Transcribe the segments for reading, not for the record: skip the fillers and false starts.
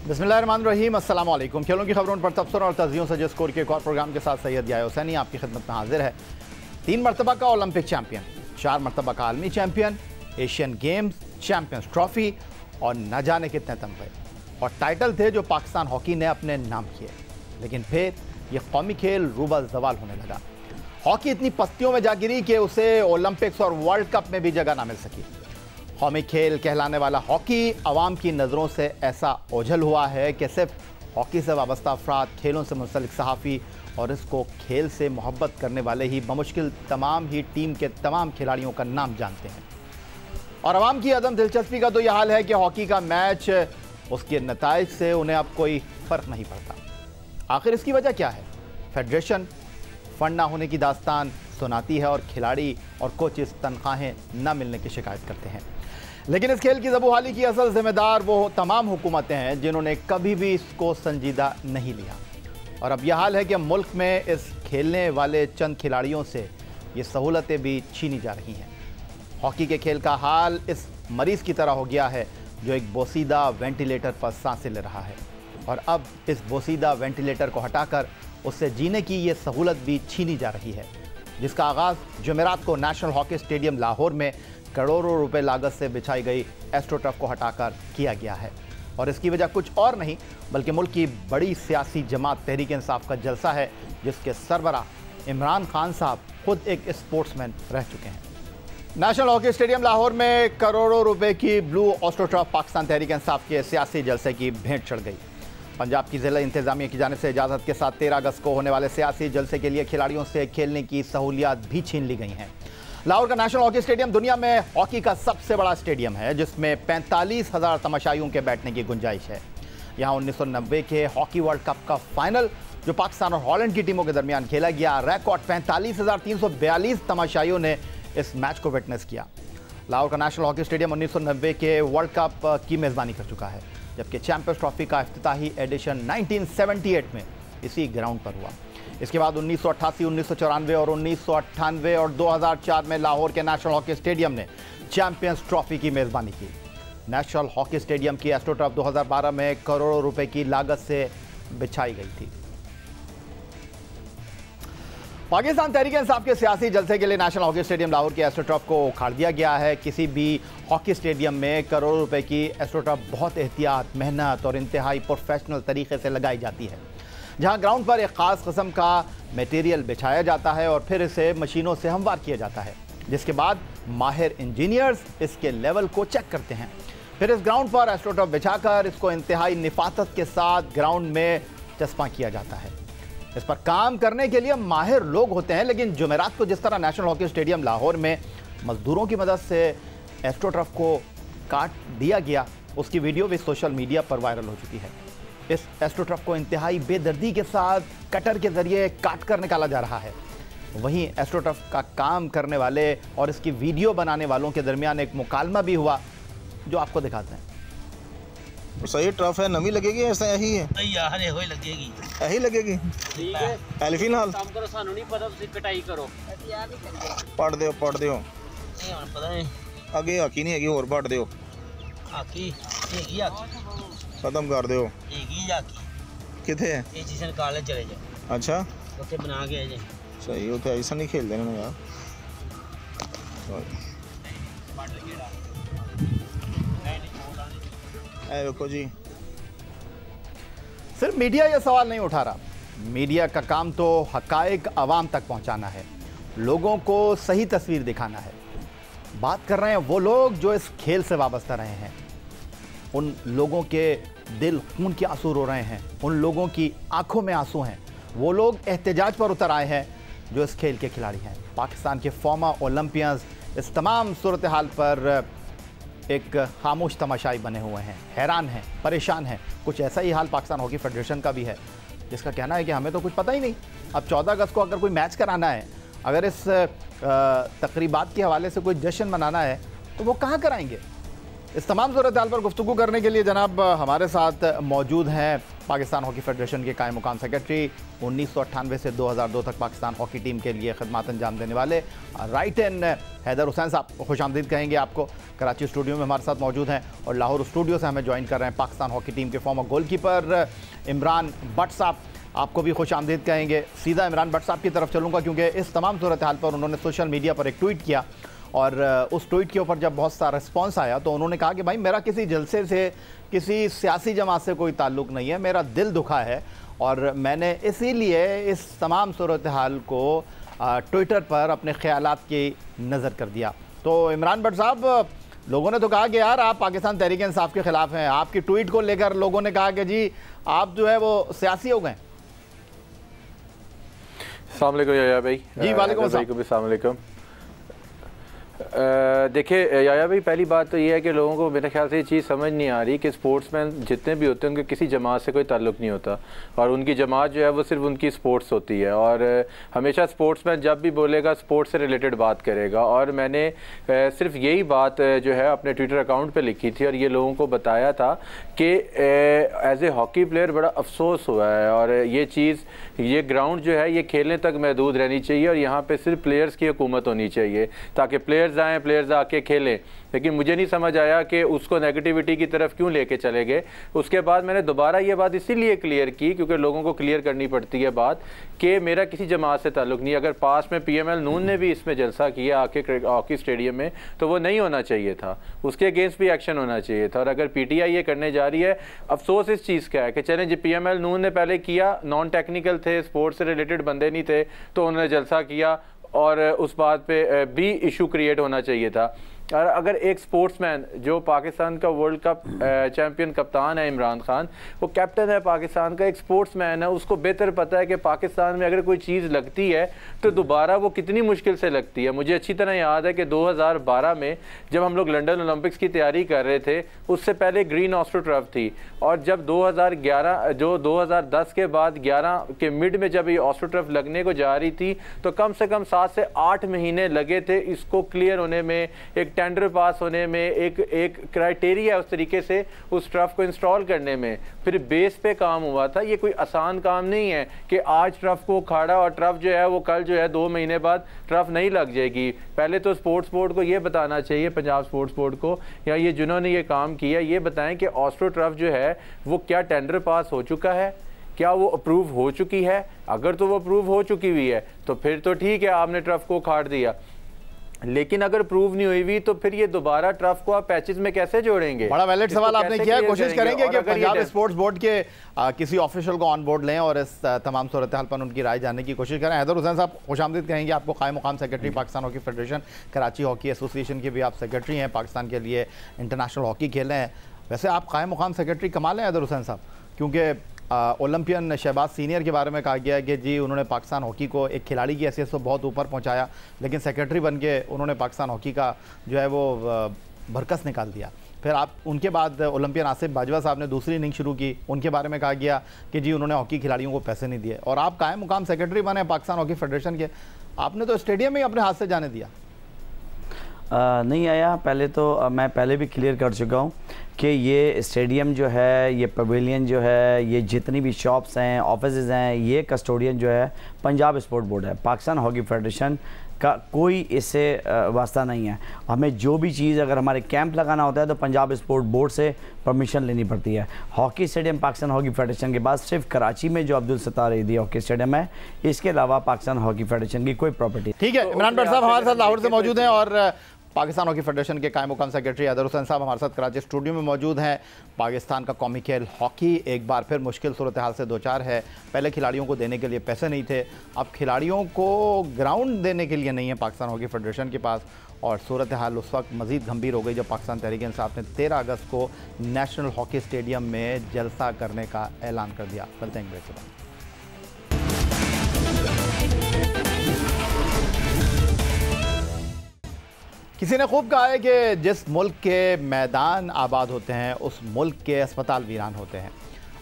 बिस्मिल्लाहिर्रहमानिर्रहीम, अस्सलाम वालेकुम। खेलों की खबरों पर तबसरा और तजियों से जिस स्कोर के एक और प्रोग्राम के साथ सैयद याया हुसैनी आपकी खिदमत में हाजिर है। 3 मरतबा का ओलंपिक चैंपियन, 4 मरतबा का आलमी champion, Asian games, champions trophy और न जाने कितने तमगे और टाइटल थे जो पाकिस्तान हॉकी ने अपने नाम किए। लेकिन फिर ये कौमी खेल रूबा जवाल होने लगा। हॉकी इतनी पस्तियों में जा गिरी कि उसे ओलंपिक्स और वर्ल्ड कप में भी जगह ना मिल सकी। कौमी खेल कहलाने वाला हॉकी अवाम की नज़रों से ऐसा ओझल हुआ है कि सिर्फ हॉकी से वाबस्ता अफराद, खेलों से मुंसलिक सहाफ़ी और इसको खेल से मोहब्बत करने वाले ही बमुश्किल तमाम ही टीम के तमाम खिलाड़ियों का नाम जानते हैं। और अवाम की अदम दिलचस्पी का तो यह हाल है कि हॉकी का मैच, उसके नताइज से उन्हें अब कोई फ़र्क नहीं पड़ता। आखिर इसकी वजह क्या है? फेडरेशन फंड ना होने की दास्तान सुनाती है और खिलाड़ी और कोचेस तनख्वाहें न मिलने की शिकायत करते हैं। लेकिन इस खेल की ज़बूहाली की असल जिम्मेदार वो तमाम हुकूमतें हैं जिन्होंने कभी भी इसको संजीदा नहीं लिया। और अब यह हाल है कि मुल्क में इस खेलने वाले चंद खिलाड़ियों से ये सहूलतें भी छीनी जा रही हैं। हॉकी के खेल का हाल इस मरीज़ की तरह हो गया है जो एक बोसीदा वेंटिलेटर पर सांसें ले रहा है और अब इस बोसीदा वेंटिलेटर को हटाकर उससे जीने की ये सहूलत भी छीनी जा रही है, जिसका आगाज़ जुमेरात को नेशनल हॉकी स्टेडियम लाहौर में करोड़ों रुपए लागत से बिछाई गई एस्ट्रोटर्फ को हटाकर किया गया है। और इसकी वजह कुछ और नहीं बल्कि मुल्क की बड़ी सियासी जमात तहरीक इंसाफ का जलसा है, जिसके सरबराह इमरान खान साहब खुद एक स्पोर्ट्समैन रह चुके हैं। नेशनल हॉकी स्टेडियम लाहौर में करोड़ों रुपए की ब्लू एस्ट्रोटर्फ पाकिस्तान तहरीक इंसाफ के सियासी जलसे की भेंट चढ़ गई। पंजाब की ज़िला इंतजामिया की जानिब से इजाज़त के साथ 13 अगस्त को होने वाले सियासी जलसे के लिए खिलाड़ियों से खेलने की सहूलियात भी छीन ली गई हैं। लाहौर का नेशनल हॉकी स्टेडियम दुनिया में हॉकी का सबसे बड़ा स्टेडियम है, जिसमें 45,000 तमाशाइयों के बैठने की गुंजाइश है। यहाँ 1990 के हॉकी वर्ल्ड कप का फाइनल जो पाकिस्तान और हॉलैंड की टीमों के दरमियान खेला गया, रिकॉर्ड 45,342 तमाशाइयों ने इस मैच को विटनेस किया। लाहौर का नेशनल हॉकी स्टेडियम 1990 के वर्ल्ड कप की मेज़बानी कर चुका है, जबकि चैंपियंस ट्रॉफी का इफ्तिताही एडिशन 1978 में इसी ग्राउंड पर हुआ। इसके बाद 1988, 1994 और 1998 और 2004 में लाहौर के नेशनल हॉकी स्टेडियम ने चैंपियंस ट्रॉफी की मेज़बानी की। नेशनल हॉकी स्टेडियम की एस्ट्रोटर्फ 2012 में करोड़ों रुपए की लागत से बिछाई गई थी। पाकिस्तान तहरीक इंसाफ के सियासी जलसे के लिए नेशनल हॉकी स्टेडियम लाहौर के एस्ट्रोटर्फ को उखाड़ दिया गया है। किसी भी हॉकी स्टेडियम में करोड़ों रुपए की एस्ट्रोटर्फ बहुत एहतियात, मेहनत और इंतहाई प्रोफेशनल तरीके से लगाई जाती है, जहां ग्राउंड पर एक ख़ास किस्म का मटेरियल बिछाया जाता है और फिर इसे मशीनों से हमवार किया जाता है, जिसके बाद माहिर इंजीनियर्स इसके लेवल को चेक करते हैं। फिर इस ग्राउंड पर एस्ट्रोटर्फ बिछाकर इसको इंतहाई निफासत के साथ ग्राउंड में चस्पा किया जाता है। इस पर काम करने के लिए माहिर लोग होते हैं, लेकिन जुमेरात को जिस तरह नेशनल हॉकी स्टेडियम लाहौर में मजदूरों की मदद से एस्ट्रोटर्फ को काट दिया गया, उसकी वीडियो भी सोशल मीडिया पर वायरल हो चुकी है। इस एस्ट्रोटर्फ को इंतहाई बेदर्दी के साथ कटर के जरिए काट कर निकाला जा रहा है। वहीं एस्ट्रोटर्फ का काम करने वाले और इसकी वीडियो बनाने वालों के दरमियान एक मुकालमा भी हुआ, जो आपको दिखाते हैं। सही टर्फ है, नवी लगेगी ऐसा यही है? नहीं यार ये लगेगी, यही लगेगी। ठीक है एलिफिन हाल काम करो, सानू नहीं पता, तुम कटाई करो। पढ़ दियो नहीं हमें पता नहीं, आगे हाकी नहीं हैगी, और पढ़ दियो, हाकी हैगी, हाकी खत्म कर दियो। हैगी हाकी किथे है? ये चीज़ निकालने चले जाओ, अच्छा ਉੱਥੇ बना के आए सही होते, ऐसा नहीं खेलते ना यार। देखो जी, सिर्फ मीडिया ये सवाल नहीं उठा रहा। मीडिया का काम तो हकायक आवाम तक पहुंचाना है, लोगों को सही तस्वीर दिखाना है। बात कर रहे हैं वो लोग जो इस खेल से वाबस्ता रहे हैं, उन लोगों के दिल खून के आंसू रो रहे हैं, उन लोगों की आंखों में आंसू हैं। वो लोग एहतजाज पर उतर आए हैं जो इस खेल के खिलाड़ी हैं। पाकिस्तान के फॉर्मर ओलंपियंस इस तमाम सूरत हाल पर एक खामोश तमाशाई बने हुए हैं, हैरान हैं, परेशान हैं। कुछ ऐसा ही हाल पाकिस्तान हॉकी फेडरेशन का भी है, जिसका कहना है कि हमें तो कुछ पता ही नहीं। अब 14 अगस्त को अगर कोई मैच कराना है, अगर इस तकरीबात के हवाले से कोई जश्न मनाना है, तो वो कहाँ कराएंगे? इस तमाम सूरत हाल पर गुफ्तगू करने के लिए जनाब हमारे साथ मौजूद हैं पाकिस्तान हॉकी फेडरेशन के कायम मुकाम सेक्रेटरी, 1998 से 2002 तक पाकिस्तान हॉकी टीम के लिए खिदमत अंजाम देने वाले राइट एंड हैदर हुसैन साहब खुशामदीद कहेंगे आपको। कराची स्टूडियो में हमारे साथ मौजूद हैं और लाहौर स्टूडियो से हमें ज्वाइन कर रहे हैं पाकिस्तान हॉकी टीम के फॉर्मर गोलकीपर इमरान भट्ट साहब, आपको भी खुशामदीद कहेंगे। सीधा इमरान भट्ट साहब की तरफ चलूँगा क्योंकि इस तमाम सूरत हाल पर उन्होंने सोशल मीडिया पर एक ट्वीट किया और उस ट्वीट के ऊपर जब बहुत सा रिस्पॉन्स आया तो उन्होंने कहा कि भाई मेरा किसी जलसे से, किसी सियासी जमात से कोई ताल्लुक़ नहीं है, मेरा दिल दुखा है और मैंने इसीलिए इस तमाम सूरत हाल को ट्विटर पर अपने ख्यालात की नज़र कर दिया। तो इमरान भट्ट साहब, लोगों ने तो कहा कि यार आप पाकिस्तान तहरीक इंसाफ के ख़िलाफ़ हैं, आपकी ट्वीट को लेकर लोगों ने कहा कि जी आप जो है वो सियासी हो गए। अस्सलाम वालेकुम याया भाई। जी वालेकुम अस्सलाम। अस्सलाम वालेकुम। देखिए याया भाई, पहली बात तो ये है कि लोगों को मेरे ख्याल से ये चीज़ समझ नहीं आ रही कि स्पोर्ट्समैन जितने भी होते हैं उनके किसी जमात से कोई ताल्लुक़ नहीं होता और उनकी जमात जो है वो सिर्फ उनकी स्पोर्ट्स होती है और हमेशा स्पोर्ट्समैन जब भी बोलेगा स्पोर्ट्स से रिलेटेड बात करेगा। और मैंने सिर्फ यही बात जो है अपने ट्विटर अकाउंट पर लिखी थी और ये लोगों को बताया था कि एज ए हॉकी प्लेयर बड़ा अफसोस हुआ है और ये चीज़, ये ग्राउंड जो है ये खेलने तक महदूद रहनी चाहिए और यहाँ पर सिर्फ प्लेयर्स की हुकूमत होनी चाहिए ताकि प्लेयर्स आके खेलें। लेकिन मुझे नहीं समझ आया कि उसको नेगेटिविटी की तरफ क्यों लेके चले गए। उसके बाद मैंने दोबारा ये बात इसीलिए क्लियर की क्योंकि लोगों को क्लियर करनी पड़ती है बात कि मेरा किसी जमात से ताल्लुक़ नहीं। अगर पास में PML नून ने भी इसमें जलसा किया आके हॉकी स्टेडियम में तो वो नहीं होना चाहिए था, उसके अगेंस्ट भी एक्शन होना चाहिए था। और अगर PTI ये करने जा रही है, अफसोस इस चीज़ का है कि चलें जी PML नून ने पहले किया, नॉन टेक्निकल थे, स्पोर्ट्स से रिलेटेड बंदे नहीं थे तो उन्होंने जलसा किया और उस बात पे भी इशू क्रिएट होना चाहिए था। और अगर एक स्पोर्ट्समैन जो पाकिस्तान का वर्ल्ड कप चैम्पियन कप्तान है इमरान खान, वो कैप्टन है पाकिस्तान का, एक स्पोर्ट्समैन है, उसको बेहतर पता है कि पाकिस्तान में अगर कोई चीज़ लगती है तो दोबारा वो कितनी मुश्किल से लगती है। मुझे अच्छी तरह याद है कि 2012 में जब हम लोग लंदन ओलंपिक्स की तैयारी कर रहे थे, उससे पहले ग्रीन ऑस्ट्रोटर्फ थी और जब 2010 के बाद 11 के मिड में जब ये ऑस्ट्रोटर्फ लगने को जा रही थी तो कम से कम 7 से 8 महीने लगे थे इसको क्लियर होने में, एक टेंडर पास होने में, एक क्राइटेरिया उस तरीके से उस ट्रफ को इंस्टॉल करने में, फिर बेस पे काम हुआ था। ये कोई आसान काम नहीं है कि आज ट्रफ को उखाड़ा और ट्रफ जो है वो कल जो है 2 महीने बाद ट्रफ नहीं लग जाएगी। पहले तो स्पोर्ट्स बोर्ड को ये बताना चाहिए, पंजाब स्पोर्ट्स बोर्ड को, या ये जिन्होंने ये काम किया ये बताएं कि ऑस्ट्रो ट्रफ जो है वो क्या टेंडर पास हो चुका है, क्या वो अप्रूव हो चुकी है। अगर तो वो अप्रूव हो चुकी हुई है तो फिर तो ठीक है, आपने ट्रफ को उखाड़ दिया, लेकिन अगर प्रूव नहीं हुई हुई तो फिर ये दोबारा ट्रफ को आप पैचेस में कैसे जोड़ेंगे। बड़ा वैलिड सवाल आपने किया। कोशिश करेंगे कि पंजाब स्पोर्ट्स बोर्ड के किसी ऑफिशियल को ऑन बोर्ड लें और इस तमाम सूरत हाल पर उनकी राय जानने की कोशिश करें। हैदर हुसैन साहब, खुशामदीद कहेंगे आपको। कायम मुकाम secretary Pakistan hockey federation, Karachi hockey association के भी आप सेक्रेटरी हैं, पाकिस्तान के लिए इंटरनेशनल हॉकी खेले हैं। वैसे आप कायम मुकाम सेक्रेटरी कमाल हैं हैदर हुसैन साहब, क्योंकि ओलंपियन शहबाज सीनियर के बारे में कहा गया है कि जी उन्होंने पाकिस्तान हॉकी को एक खिलाड़ी की हैसियत से बहुत ऊपर पहुंचाया, लेकिन सेक्रेटरी बन के उन्होंने पाकिस्तान हॉकी का जो है वो भरकस निकाल दिया। फिर आप उनके बाद ओलंपियन आसिफ बाजवा साहब ने दूसरी इनिंग शुरू की, उनके बारे में कहा गया कि जी उन्होंने हॉकी खिलाड़ियों को पैसे नहीं दिए, और आप कायम मुकाम सेक्रेटरी बने पाकिस्तान हॉकी फेडरेशन के, आपने तो स्टेडियम में ही अपने हाथ से जाने दिया। नहीं आया। पहले तो मैं पहले भी क्लियर कर चुका हूँ कि ये स्टेडियम जो है, ये पवेलियन जो है, ये जितनी भी शॉप्स हैं, ऑफिसेज हैं, ये कस्टोडियन जो है पंजाब स्पोर्ट बोर्ड है। पाकिस्तान हॉकी फेडरेशन का कोई इससे वास्ता नहीं है। हमें जो भी चीज़, अगर हमारे कैंप लगाना होता है तो पंजाब स्पोर्ट बोर्ड से परमिशन लेनी पड़ती है। Hockey stadium Pakistan hockey federation के पास सिर्फ कराची में जो अब्दुल सत्तार ईदी हॉकी स्टेडियम है, इसके अलावा पाकिस्तान हॉकी फेडरेशन की कोई प्रॉपर्टी। ठीक है, इमरान भट्ट साहब हमारे साथ लाहौर से मौजूद हैं और पाकिस्तान हॉकी फेडरेशन के कायम मुकाम सेक्रेटरी हैदर हुसैन साहब हमारे साथ कराची स्टूडियो में मौजूद हैं। पाकिस्तान का कौमी खेल हॉकी एक बार फिर मुश्किल सूरत हाल से दो चार है। पहले खिलाड़ियों को देने के लिए पैसे नहीं थे, अब खिलाड़ियों को ग्राउंड देने के लिए नहीं है पाकिस्तान हॉकी फेडरेशन के पास, और सूरत हाल उस वक्त मज़ीद गंभीर हो गई जब पाकिस्तान तहरीक इंसाफ ने 13 अगस्त को नेशनल हॉकी स्टेडियम में जलसा करने का ऐलान कर दिया। करते हैं ब्रेक के बाद। किसी ने खूब कहा है कि जिस मुल्क के मैदान आबाद होते हैं उस मुल्क के अस्पताल वीरान होते हैं,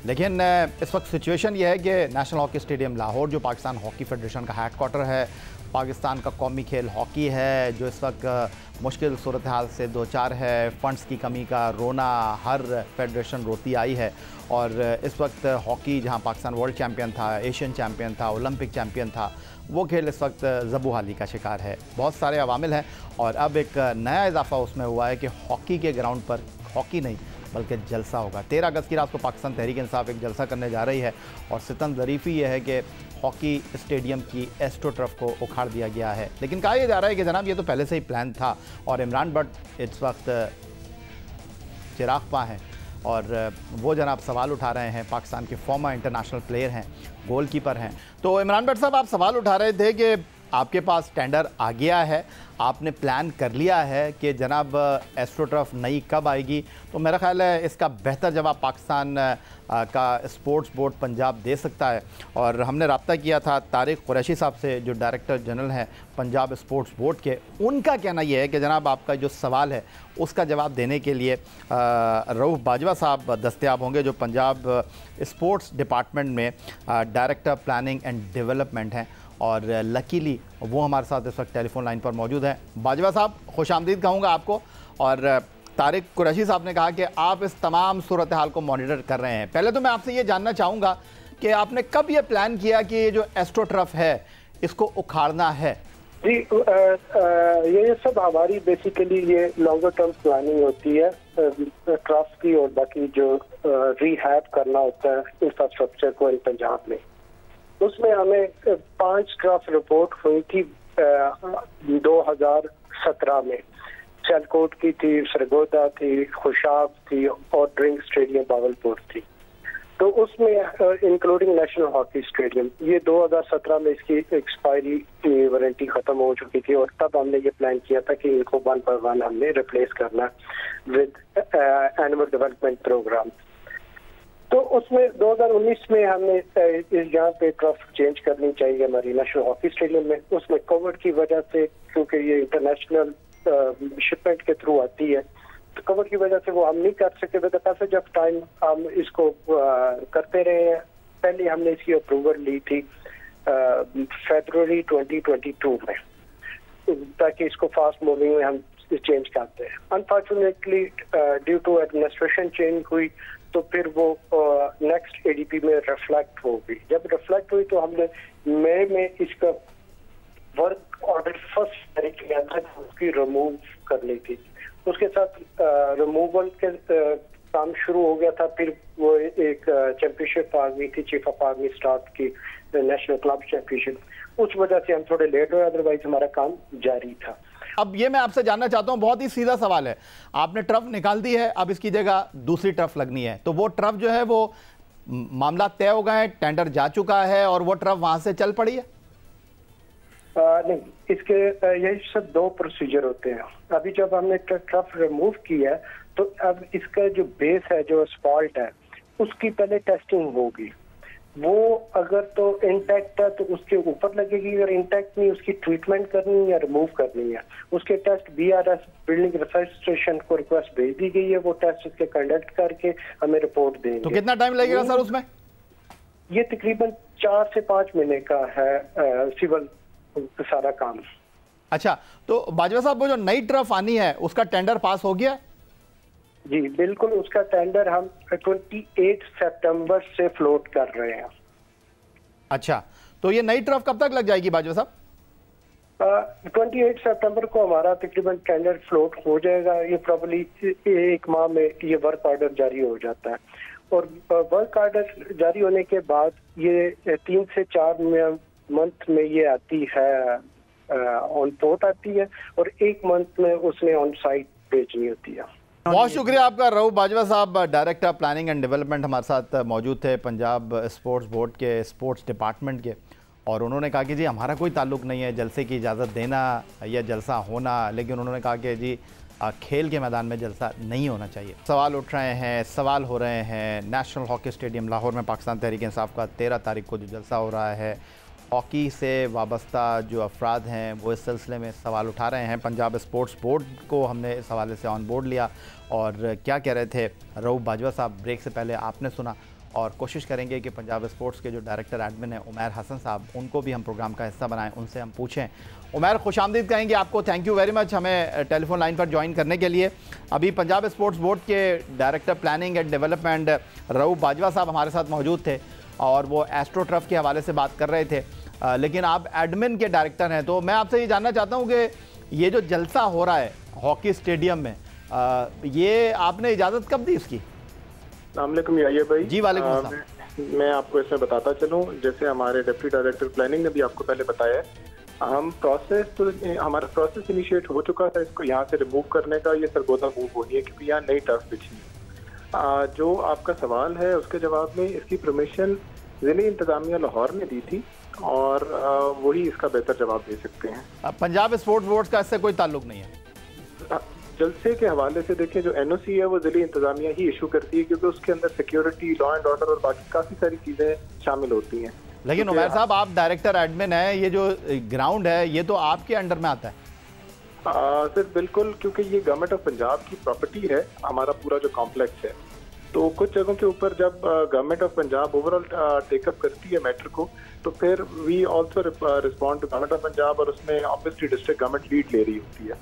लेकिन इस वक्त सिचुएशन ये है कि नेशनल हॉकी स्टेडियम लाहौर जो पाकिस्तान हॉकी फेडरेशन का हेड क्वार्टर है पाकिस्तान का कौमी खेल हॉकी है, जो इस वक्त मुश्किल सूरत हाल से दो चार है। फ़ंड्स की कमी का रोना हर फेडरेशन रोती आई है, और इस वक्त हॉकी जहां पाकिस्तान वर्ल्ड चैम्पियन था, एशियन चैम्पियन था, ओलंपिक चैम्पियन था, वो खेल इस वक्त ज़बूहाली का शिकार है। बहुत सारे अवामिल हैं, और अब एक नया इजाफा उसमें हुआ है कि हॉकी के ग्राउंड पर हॉकी नहीं बल्कि जलसा होगा। 13 अगस्त की रात को पाकिस्तान तहरीक इंसाफ एक जलसा करने जा रही है, और सितम ज़रीफ़ी ये है कि हॉकी स्टेडियम की एस्ट्रोटर्फ को उखाड़ दिया गया है। लेकिन कहा यह जा रहा है कि जनाब ये तो पहले से ही प्लान था, और इमरान भट्ट इस वक्त चिराग पा हैं, और वो जनाब सवाल उठा रहे हैं। पाकिस्तान के फॉर्मर इंटरनेशनल प्लेयर हैं, गोलकीपर हैं। तो इमरान भट्ट साहब, आप सवाल उठा रहे थे कि आपके पास टेंडर आ गया है, आपने प्लान कर लिया है कि जनाब एस्ट्रोटर्फ नई कब आएगी। तो मेरा ख्याल है इसका बेहतर जवाब पाकिस्तान का स्पोर्ट्स बोर्ड पंजाब दे सकता है, और हमने रब्ता किया था तारिक कुरैशी साहब से, जो डायरेक्टर जनरल हैं पंजाब स्पोर्ट्स बोर्ड के। उनका कहना यह है कि जनाब आपका जो सवाल है उसका जवाब देने के लिए रऊफ बाजवा साहब दस्तयाब होंगे, जो पंजाब स्पोर्ट्स डिपार्टमेंट में डायरेक्टर प्लानिंग एंड डेवलपमेंट हैं, और लकीली वो हमारे साथ इस वक्त टेलीफोन लाइन पर मौजूद हैं। बाजवा साहब, खुशामदीद कहूँगा आपको। और तारिक कुरैशी साहब ने कहा कि आप इस तमाम सूरत हाल को मॉनिटर कर रहे हैं। पहले तो मैं आपसे ये जानना चाहूँगा कि आपने कब ये प्लान किया कि ये जो एस्ट्रोटर्फ है इसको उखाड़ना है? जी, ये सब हमारी बेसिकली ये लॉन्गर टर्म प्लानिंग होती है ट्रफ की, और बाकी जो रिहैब करना होता है इंफ्रास्ट्रक्चर को इन पंजाब में। उसमें हमें 5 ट्रफ रिपोर्ट हुई थी 2017 में। सियालकोट की थी, सरगोदा थी, खुशाब थी, और ड्रिंक स्टेडियम बावलपुर थी। तो उसमें इंक्लूडिंग नेशनल हॉकी स्टेडियम, ये 2017 में इसकी एक्सपायरी की वारंटी खत्म हो चुकी थी, और तब हमने ये प्लान किया था कि इनको 1 by 1 हमने रिप्लेस करना विद एनुअल डेवलपमेंट प्रोग्राम। तो उसमें 2019 में हमने इस यहाँ पे ट्रफ चेंज करनी चाहिए हमारी नेशनल हॉकी स्टेडियम में। उसमें कोविड की वजह से, क्योंकि ये इंटरनेशनल शिपमेंट के थ्रू आती है, तो कोविड की वजह से वो हम नहीं कर सके। With the passage of time हम इसको करते रहे हैं। पहले हमने इसकी अप्रूवल ली थी फरवरी 2022 में, ताकि इसको फास्ट मूविंग में हम चेंज करते हैं। Unfortunately due to administration change हुई, तो फिर वो नेक्स्ट एडीपी में रिफ्लेक्ट हो गई। जब रिफ्लेक्ट हुई तो हमने मई में इसका वर्क ऑर्डर फर्स्ट जारी किया था, उसकी रिमूव करनी थी। उसके साथ रिमूवल के काम शुरू हो गया था। फिर वो एक चैंपियनशिप आ गई थी, चीफ ऑफ आर्मी स्टाफ की नेशनल क्लब चैंपियनशिप। उस वजह से हम थोड़े लेट हुए, अदरवाइज हमारा काम जारी था। अब ये मैं आपसे जानना चाहता हूँ, बहुत ही सीधा सवाल है। आपने ट्रफ निकाल दी है, अब इसकी जगह दूसरी ट्रफ लगनी है, तो वो ट्रफ जो है वो मामला तय हो गए हैं, टेंडर जा चुका है, और वो ट्रफ वहां से चल पड़ी है? नहीं, इसके यही सब 2 प्रोसीजर होते हैं। अभी जब हमने ट्रफ रिमूव किया है, तो अब इसका जो बेस है, जो असफाल्ट है, उसकी पहले टेस्टिंग होगी। वो अगर तो इंटैक्ट है तो उसके ऊपर लगेगी, अगर इंटैक्ट नहीं उसकी ट्रीटमेंट करनी है या रिमूव करनी है। उसके test BRS building research station को रिक्वेस्ट भेज दी गई है, वो टेस्ट उसके कंडक्ट करके हमें रिपोर्ट देंगे। तो कितना टाइम लगेगा सर उसमें? ये तकरीबन 4 से 5 महीने का है सिविल सारा काम। अच्छा, तो बाजवा साहब, वो जो नई ट्रफ आनी है उसका टेंडर पास हो गया? जी बिल्कुल, उसका टेंडर हम 28 सितंबर से फ्लोट कर रहे हैं। अच्छा, तो ये नई ट्रफ कब तक लग जाएगी बाजवा साहब? 28 सितंबर को हमारा तकरीबन टेंडर फ्लोट हो जाएगा। ये प्रॉब्ली 1 माह में ये वर्क ऑर्डर जारी हो जाता है, और वर्क ऑर्डर जारी होने के बाद ये 3 से 4 मंथ में ये आती है, ऑन पोर्ट आती है, और 1 मंथ में उसने ऑन साइट भेजनी होती है। बहुत शुक्रिया आपका रऊफ बाजवा साहब, डायरेक्टर प्लानिंग एंड डेवलपमेंट हमारे साथ मौजूद थे पंजाब स्पोर्ट्स बोर्ड के स्पोर्ट्स डिपार्टमेंट के, और उन्होंने कहा कि जी हमारा कोई ताल्लुक नहीं है जलसे की इजाज़त देना या जलसा होना, लेकिन उन्होंने कहा कि जी खेल के मैदान में जलसा नहीं होना चाहिए। सवाल उठ रहे हैं, सवाल हो रहे हैं। नेशनल हॉकी स्टेडियम लाहौर में पाकिस्तान तहरीक इंसाफ का 13 तारीख को जो जलसा हो रहा है, हॉकी से वाबस्ता जो अफराद हैं वो इस सिलसिले में सवाल उठा रहे हैं। पंजाब स्पोर्ट्स बोर्ड को हमने इस हवाले से ऑन बोर्ड लिया, और क्या कह रहे थे रऊफ बाजवा साहब ब्रेक से पहले आपने सुना, और कोशिश करेंगे कि पंजाब स्पोर्ट्स के जो डायरेक्टर एडमिन है उमैर हसन साहब, उनको भी हम प्रोग्राम का हिस्सा बनाएं, उनसे हम पूछें। उमैर, खुशामदीद कहेंगे आपको, थैंक यू वेरी मच हमें टेलीफोन लाइन पर ज्वाइन करने के लिए। अभी पंजाब स्पोर्ट्स बोर्ड के director planning and development Rauf Bajwa साहब हमारे साथ मौजूद थे और वो एस्ट्रो टर्फ के हवाले से बात कर रहे थे, लेकिन आप एडमिन के डायरेक्टर हैं, तो मैं आपसे ये जानना चाहता हूँ कि ये जो जलसा हो रहा है हॉकी स्टेडियम में, ये आपने इजाज़त कब दी इसकी? अस्सलामुअलैकुम याहिया भाई। जी वालेकुम अस्सलाम। मैं आपको इसमें बताता चलूँ, जैसे हमारे डिप्टी डायरेक्टर प्लानिंग ने भी आपको पहले बताया, हम हमारा प्रोसेस इनिशिएट हो चुका था इसको यहाँ से रिमूव करने का। ये सरगोदा मूव हो रही है क्योंकि यहाँ नई टर्फ बिछी है। जो आपका सवाल है उसके जवाब में इसकी परमिशन ज़िले इंतजामिया लाहौर ने दी थी और वही इसका बेहतर जवाब दे सकते हैं। पंजाब स्पोर्ट्स बोर्ड का इससे कोई ताल्लुक नहीं है। जलसे के हवाले से देखिए, जो एनओसी है वो ज़िले इंतजामिया ही इशू करती है क्योंकि उसके अंदर सिक्योरिटी, लॉ एंड ऑर्डर और बाकी काफ़ी सारी चीज़ें शामिल होती हैं। लेकिन उमैर साहब, आप डायरेक्टर एडमिन हैं, ये जो ग्राउंड है ये तो आपके अंडर में आता है। सर बिल्कुल, क्योंकि ये गवर्नमेंट ऑफ पंजाब की प्रॉपर्टी है, हमारा पूरा जो कॉम्प्लेक्स है। तो कुछ जगहों के ऊपर जब government of Punjab overall take up करती है मैटर को, तो फिर we also respond to government of Punjab और उसमें ऑब्वियसली डिस्ट्रिक्ट गवर्नमेंट लीड ले रही होती है।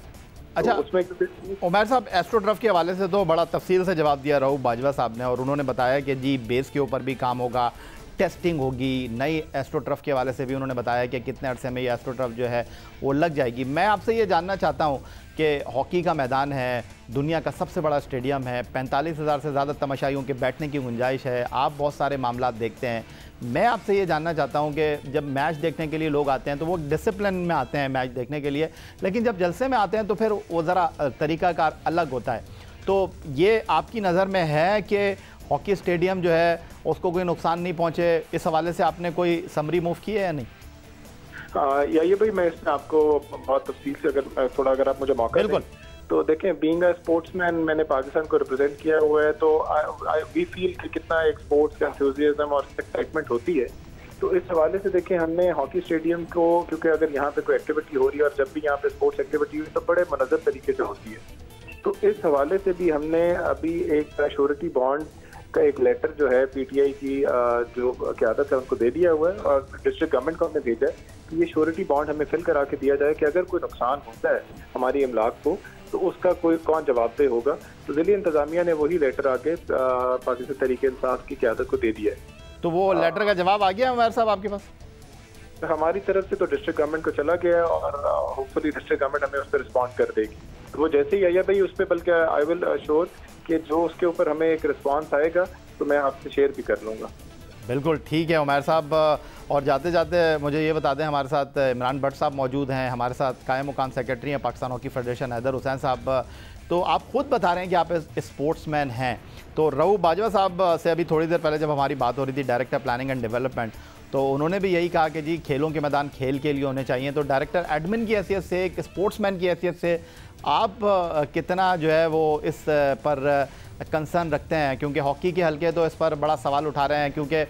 अच्छा, तो उसमें उमैर साहब, एस्ट्रो टर्फ के हवाले से तो बड़ा तफसील से जवाब दिया रऊफ बाजवा साहब ने और उन्होंने बताया कि जी बेस के ऊपर भी काम होगा, टेस्टिंग होगी, नई एस्ट्रो टर्फ के हवाले से भी उन्होंने बताया कि कितने अरसे में ये एस्ट्रो टर्फ जो है वो लग जाएगी। मैं आपसे ये जानना चाहता हूँ कि हॉकी का मैदान है, दुनिया का सबसे बड़ा स्टेडियम है, 45,000 से ज़्यादा तमाशाइयों के बैठने की गुंजाइश है, आप बहुत सारे मामला देखते हैं। मैं आपसे ये जानना चाहता हूँ कि जब मैच देखने के लिए लोग आते हैं तो वो डिसिप्लिन में आते हैं मैच देखने के लिए, लेकिन जब जलसे में आते हैं तो फिर वो ज़रा तरीक़ाकार अलग होता है। तो ये आपकी नज़र में है कि हॉकी स्टेडियम जो है उसको कोई नुकसान नहीं पहुँचे, इस हवाले से आपने कोई समरी मूव की है या नहीं? ये भाई, मैं इसमें आपको बहुत तफसील से अगर आप मुझे मौका दें तो देखें, बीइंग अ स्पोर्ट्समैन मैंने पाकिस्तान को रिप्रेजेंट किया हुआ है, तो वी फील कि कितना एक स्पोर्ट्स का एंथुसियाज्म और एक्साइटमेंट होती है। तो इस हवाले से देखें, हमने हॉकी स्टेडियम को, क्योंकि अगर यहाँ पे कोई एक्टिविटी हो रही है और जब भी यहाँ पे स्पोर्ट्स एक्टिविटी हुई तो बड़े मुनज़्ज़म तरीके से होती है, तो इस हवाले से भी हमने अभी एक श्योरिटी बॉन्ड का एक लेटर जो है पीटीआई की जो क़यादत है उनको दे दिया हुआ है और डिस्ट्रिक्ट गवर्नमेंट को हमने भेजा है कि ये श्योरिटी बॉन्ड हमें फिल करा के दिया जाए कि अगर कोई नुकसान होता है हमारी इमलाक को तो उसका कौन जवाबदेह होगा। तो ज़िले इंतजामिया ने वही लेटर आगे पाकिस्तान तहरीक इंसाफ की क़यादत को दे दिया है। तो वो लेटर का जवाब आ गया उमैर साहब आपके पास? हमारी तरफ से तो डिस्ट्रिक्ट गवर्नमेंट को चला गया है और होपफुली डिस्ट्रिक्ट गवर्नमेंट हमें उस पर रिस्पॉन्ड कर देगी। तो वो जैसे ही आया भाई उस पर, बल्कि आई विल अश्योर कि जो उसके ऊपर हमें एक रिस्पॉन्स आएगा तो मैं आपसे शेयर भी कर लूँगा। बिल्कुल ठीक है उमैर साहब। और जाते जाते मुझे ये बता दें, हमारे साथ इमरान भट्ट साहब मौजूद हैं, हमारे साथ कायम मुकाम सेक्रेटरी हैं पाकिस्तान हॉकी फेडरेशन हैदर हुसैन साहब। तो आप खुद बता रहे हैं कि आप स्पोर्ट्समैन हैं, तो रऊफ बाजवा साहब से अभी थोड़ी देर पहले जब हमारी बात हो रही थी, डायरेक्टर प्लानिंग एंड डेवलपमेंट, तो उन्होंने भी यही कहा कि जी खेलों के मैदान खेल के लिए होने चाहिए। तो डायरेक्टर एडमिन की हैसियत से, एक स्पोर्ट्समैन की हैसियत से आप कितना जो है वो इस पर कंसर्न रखते हैं? क्योंकि हॉकी के हल्के तो इस पर बड़ा सवाल उठा रहे हैं, क्योंकि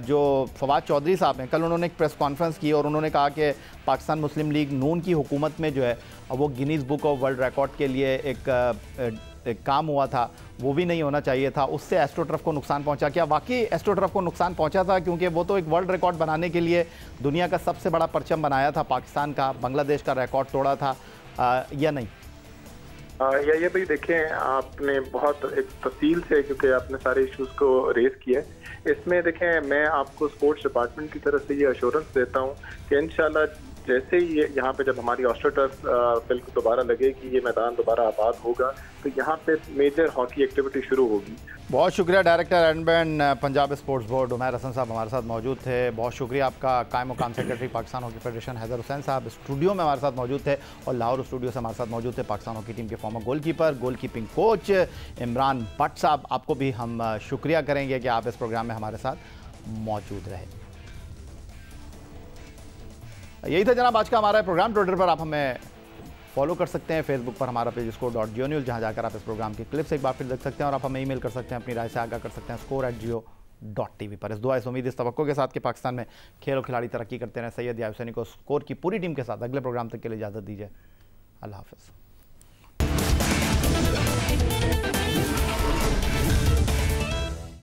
जो फवाद चौधरी साहब हैं, कल उन्होंने एक प्रेस कॉन्फ्रेंस की और उन्होंने कहा कि पाकिस्तान मुस्लिम लीग नून की हुकूमत में जो है वो Guinness book of world record के लिए एक काम हुआ था, वो भी नहीं होना चाहिए था, उससे एस्ट्रो टर्फ को नुकसान पहुंचा। क्या वाकई एस्ट्रो टर्फ को नुकसान पहुंचा था? क्योंकि वो तो एक वर्ल्ड रिकॉर्ड बनाने के लिए दुनिया का सबसे बड़ा परचम बनाया था पाकिस्तान का, बांग्लादेश का रिकॉर्ड तोड़ा था या नहीं? ये भाई देखें, आपने बहुत एक तफसील से, क्योंकि आपने सारे इश्यूज़ को रेस किया है, इसमें देखें मैं आपको स्पोर्ट्स डिपार्टमेंट की तरफ से ये अश्योरेंस देता हूँ कि इंशाल्लाह जैसे ही यहाँ पे जब हमारी एस्ट्रो टर्फ बिल्कुल दोबारा लगेगी, ये मैदान दोबारा आबाद होगा, तो यहाँ पे मेजर हॉकी एक्टिविटी शुरू होगी। बहुत शुक्रिया director admin Punjab sports board Umair Hasan sahab हमारे साथ मौजूद थे। बहुत शुक्रिया आपका कायम मुकाम secretary Pakistan hockey federation Haider Hussain sahab studio में हमारे साथ मौजूद थे, और लाहौर स्टूडियो से हमारे साथ मौजूद थे पाकिस्तान हॉकी टीम के farmer goalkeeper, goalkeeping coach Imran Bhatt साहब। आपको भी हम शुक्रिया करेंगे कि आप इस प्रोग्राम में हमारे साथ मौजूद रहे। यही था जनाब आज का हमारा प्रोग्राम। ट्विटर पर आप हमें फॉलो कर सकते हैं, फेसबुक पर हमारा पेज score.geo-news, जहां जाकर आप इस प्रोग्राम की क्लिप्स एक बार फिर देख सकते हैं, और आप हमें ईमेल कर सकते हैं, अपनी राय से आगाह कर सकते हैं score@geo.tv पर। इस दुआ इस उम्मीद इस तवक्को के साथ कि पाकिस्तान में खेल और खिलाड़ी तरक्की करते हैं। सैयद याहिया हुसैनी को स्कोर की पूरी टीम के साथ अगले प्रोग्राम तक के लिए इजाज़त दीजिए। अल्लाह हाफ़िज़।